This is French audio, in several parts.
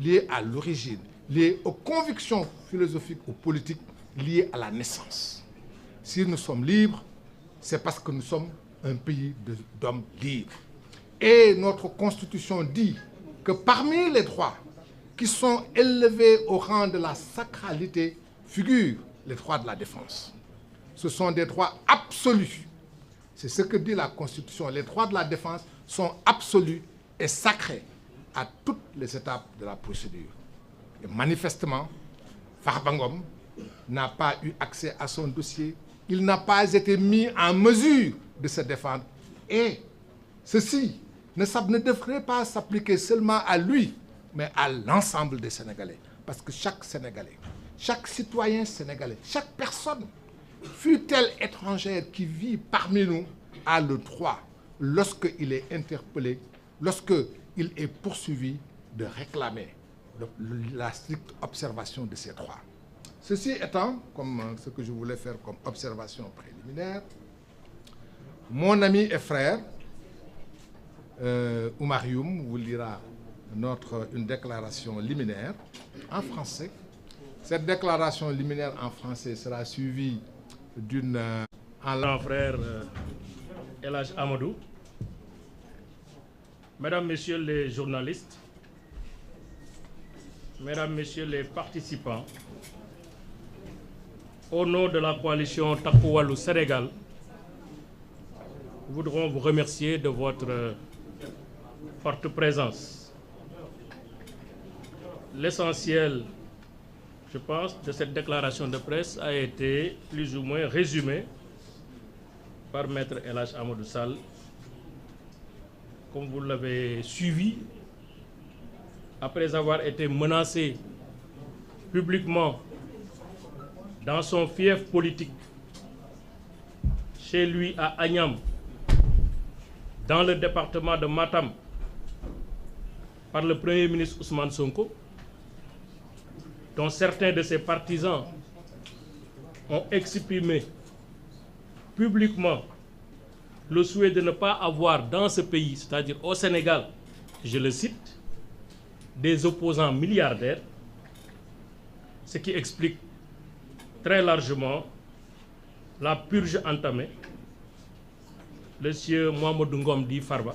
liées à l'origine, liées aux convictions philosophiques ou politiques, liées à la naissance. Si nous sommes libres, c'est parce que nous sommes un pays d'hommes libres. Et notre Constitution dit que parmi les droits qui sont élevés au rang de la sacralité figurent les droits de la défense. Ce sont des droits absolus. C'est ce que dit la Constitution. Les droits de la défense sont absolus et sacrés à toutes les étapes de la procédure. Et manifestement, Farba Ngom n'a pas eu accès à son dossier. Il n'a pas été mis en mesure de se défendre. Et ceci ne devrait pas s'appliquer seulement à lui, mais à l'ensemble des Sénégalais. Parce que chaque Sénégalais, chaque citoyen sénégalais, chaque personne, fût-elle étrangère qui vit parmi nous, a le droit, lorsqu'il est interpellé, lorsqu'il est poursuivi, de réclamer la stricte observation de ses droits. Ceci étant, comme ce que je voulais faire comme observation préliminaire, mon ami et frère, Oumar Youm, vous lira une déclaration liminaire en français. Cette déclaration liminaire en français sera suivie d'une... Mon frère El Hadj Amadou, Mesdames, Messieurs les journalistes, Mesdames, Messieurs les participants, au nom de la coalition Takku Wallu Sénégal, nous voudrons vous remercier de votre forte présence. L'essentiel, je pense, de cette déclaration de presse a été plus ou moins résumé par Maître El Hadj Amadou Sall. Comme vous l'avez suivi, après avoir été menacé publiquement dans son fief politique, chez lui à Agnam, dans le département de Matam, par le Premier ministre Ousmane Sonko, dont certains de ses partisans ont exprimé publiquement le souhait de ne pas avoir dans ce pays, c'est-à-dire au Sénégal, je le cite, des opposants milliardaires, ce qui explique très largement la purge entamée. Monsieur Mamadou Ngom dit Farba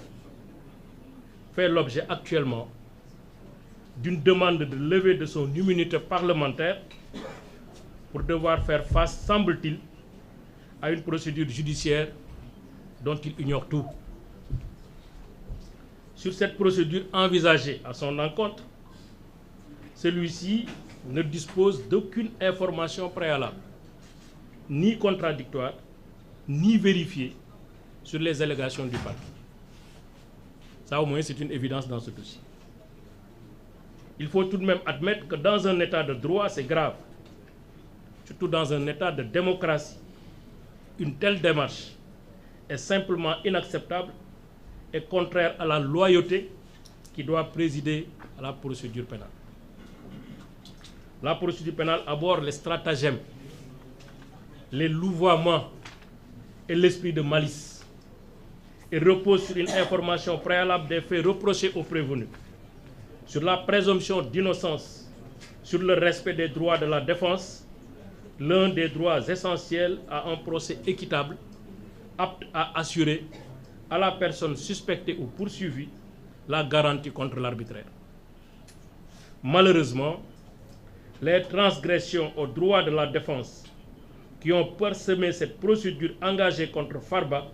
fait l'objet actuellement d'une demande de levée de son immunité parlementaire pour devoir faire face, semble-t-il, à une procédure judiciaire dont il ignore tout. Sur cette procédure envisagée à son encontre, celui-ci ne dispose d'aucune information préalable, ni contradictoire, ni vérifiée sur les allégations du parquet. Ça, au moins, c'est une évidence dans ce dossier. Il faut tout de même admettre que dans un état de droit, c'est grave. Surtout dans un état de démocratie. Une telle démarche est simplement inacceptable et contraire à la loyauté qui doit présider à la procédure pénale. La procédure pénale aborde les stratagèmes, les louvoiements et l'esprit de malice et repose sur une information préalable des faits reprochés aux prévenus, sur la présomption d'innocence, sur le respect des droits de la défense, l'un des droits essentiels à un procès équitable, apte à assurer à la personne suspectée ou poursuivie la garantie contre l'arbitraire. Malheureusement, les transgressions aux droits de la défense qui ont parsemé cette procédure engagée contre Farba,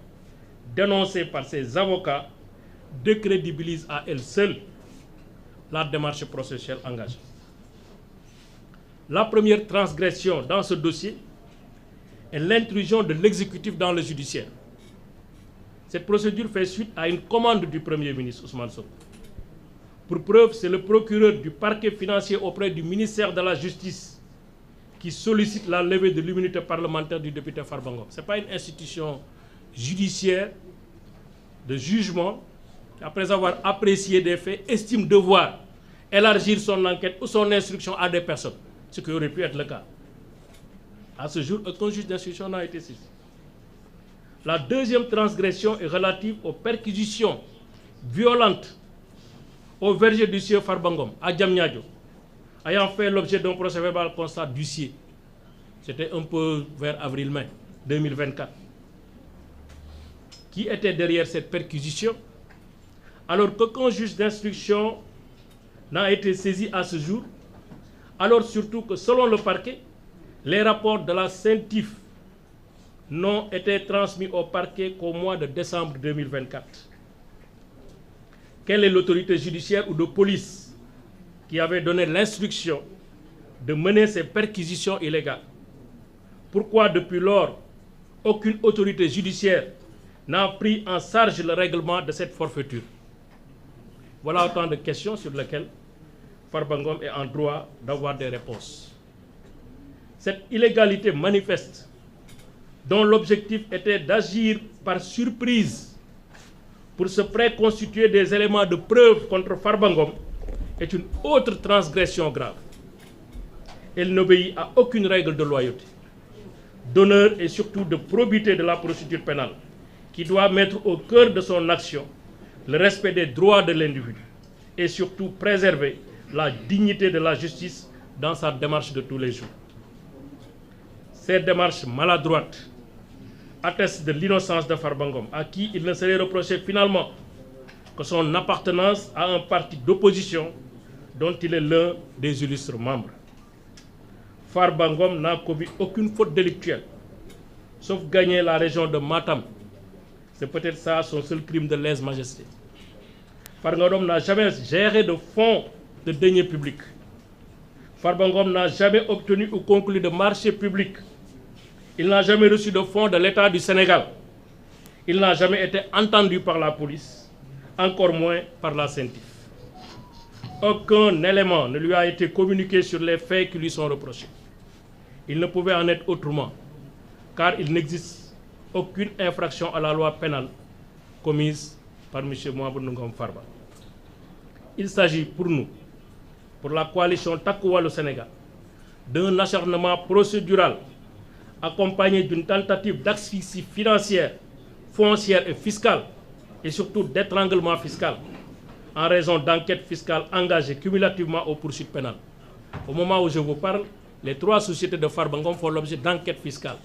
dénoncée par ses avocats, décrédibilisent à elles seules la démarche processuelle engagée. La première transgression dans ce dossier est l'intrusion de l'exécutif dans le judiciaire. Cette procédure fait suite à une commande du Premier ministre Ousmane Sonko. Pour preuve, c'est le procureur du parquet financier auprès du ministère de la Justice qui sollicite la levée de l'immunité parlementaire du député Farba Ngom. Ce n'est pas une institution judiciaire de jugement qui, après avoir apprécié des faits, estime devoir élargir son enquête ou son instruction à des personnes, ce qui aurait pu être le cas. À ce jour, aucun juge d'instruction n'a été saisi. La deuxième transgression est relative aux perquisitions violentes au verger du sieur Farbangom, à Diamniadio, ayant fait l'objet d'un procès-verbal constat d'huissier. C'était un peu vers avril-mai 2024. Qui était derrière cette perquisition, alors qu'aucun juge d'instruction n'a été saisi à ce jour, alors surtout que selon le parquet, les rapports de la CENTIF n'ont été transmis au parquet qu'au mois de décembre 2024. Quelle est l'autorité judiciaire ou de police qui avait donné l'instruction de mener ces perquisitions illégales? Pourquoi depuis lors, aucune autorité judiciaire n'a pris en charge le règlement de cette forfaiture? Voilà autant de questions sur lesquelles Farbangom est en droit d'avoir des réponses. Cette illégalité manifeste, dont l'objectif était d'agir par surprise pour se préconstituer des éléments de preuve contre Farbangom, est une autre transgression grave. Elle n'obéit à aucune règle de loyauté, d'honneur et surtout de probité de la procédure pénale, qui doit mettre au cœur de son action le respect des droits de l'individu et surtout préserver la dignité de la justice dans sa démarche de tous les jours. Ces démarches maladroites attestent de l'innocence de Farbangom, à qui il ne serait reproché finalement que son appartenance à un parti d'opposition dont il est l'un des illustres membres. Farbangom n'a commis aucune faute délictuelle, sauf gagner la région de Matam. C'est peut-être ça son seul crime de lèse-majesté. Farbangom n'a jamais géré de fonds de deniers publics. Farbangom n'a jamais obtenu ou conclu de marché public. Il n'a jamais reçu de fonds de l'État du Sénégal. Il n'a jamais été entendu par la police, encore moins par la CENTIF. Aucun élément ne lui a été communiqué sur les faits qui lui sont reprochés. Il ne pouvait en être autrement, car il n'existe aucune infraction à la loi pénale commise par M. Mouhamadou Ngom Farba. Il s'agit pour nous, pour la coalition Takku Wallu Sénégal, d'un acharnement procédural accompagné d'une tentative d'asphyxie financière, foncière et fiscale, et surtout d'étranglement fiscal, en raison d'enquêtes fiscales engagées cumulativement aux poursuites pénales. Au moment où je vous parle, les 3 sociétés de Farbangom font l'objet d'enquêtes fiscales.